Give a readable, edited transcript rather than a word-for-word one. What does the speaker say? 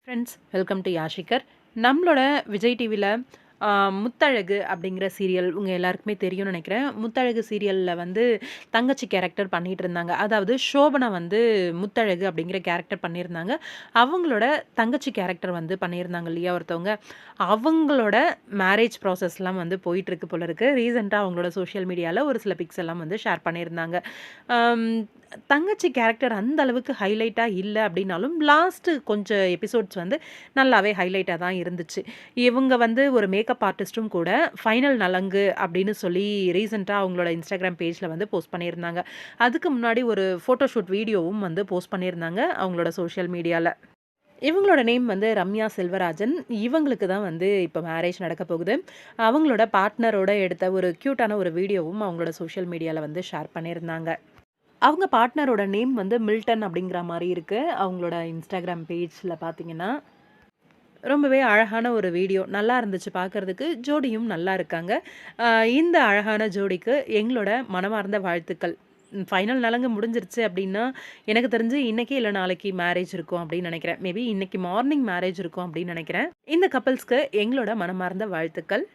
Friends, welcome to யாஷிகர். நம்மளோட விஜய் டிவில முத்தழகு அப்படிங்கிற சீரியல் உங்க எல்லாருக்குமே தெரியும்னு நினைக்கிறேன். முத்தழகு சீரியல்ல வந்து தங்கச்சி கேரக்டர் பண்ணிட்டு இருந்தாங்க. அதாவது சோபனா வந்து முத்தழகு அப்படிங்கிற கேரக்டர் பண்ணியிருந்தாங்க. அவங்களோட தங்கச்சி கேரக்டர் வந்து பண்ணியிருந்தாங்க இல்லையா ஒருத்தவங்க. அவங்களோட மேரேஜ் ப்ராசஸ்லாம் வந்து போயிட்டுருக்கு போல இருக்கு. ரீசென்ட்டா அவங்களோட சோஷியல் மீடியால ஒரு சில பிக்ஸ் எல்லாம் வந்து ஷேர் பண்ணியிருந்தாங்க. அம் தங்கச்சி கேரக்டர் அந்த அளவுக்கு ஹைலைட்டா இல்ல அப்படின்னாலும், லாஸ்ட்டு கொஞ்சம் எபிசோட்ஸ் வந்து நல்லாவே ஹைலைட்டா தான் இருந்துச்சு. இவங்க வந்து ஒரு மேக்கப் ஆர்டிஸ்ட்டும் கூட, ஃபைனல் நலங்கு அப்படின்னு சொல்லி ரீசென்ட்டா அவங்களோட Instagram பேஜ்ல வந்து போஸ்ட் பண்ணியிருந்தாங்க. அதுக்கு முன்னாடி ஒரு ஃபோட்டோ ஷூட் வீடியோவும் வந்து போஸ்ட் பண்ணியிருந்தாங்க, அவங்களோட சோஷியல் மீடியால. இவங்களோட நேம் வந்து ரம்யா செல்வராஜன். இவங்களுக்கு தான் வந்து இப்ப மேரேஜ் நடக்க போகுது. அவங்களோட பார்ட்னரோட எடுத்த ஒரு கியூட்டான ஒரு வீடியோவும் அவங்களோட சோஷியல் மீடியால வந்து ஷேர் பண்ணியிருந்தாங்க. அவங்க பார்ட்னரோட நேம் வந்து மில்டன் அப்படிங்கிற மாரி இருக்கு. அவங்களோட Instagram பேஜ்ல பார்த்தீங்கன்னா, ரொம்பவே அழகான ஒரு வீடியோ. நல்லா இருந்துச்சு பார்க்கறதுக்கு. ஜோடியும் நல்லா இருக்காங்க. அ இந்த அழகான ஜோடிக்கு எங்களோட மனமார்ந்த வாழ்த்துக்கள். ஃபைனல் நலங்கு முடிஞ்சிருச்சு அப்படின்னா, எனக்கு தெரிஞ்சு இன்னைக்கு இல்ல நாளைக்கு மேரேஜ் இருக்கும் அப்படின்னு நெனைக்கிறேன். மேபி இன்னைக்கு மார்னிங் மேரேஜ் இருக்கும் அப்படின்னு நெனைக்கிறேன். இந்த கப்பிள்ஸ்க்கு எங்களோட மனமார்ந்த வாழ்த்துக்கள்.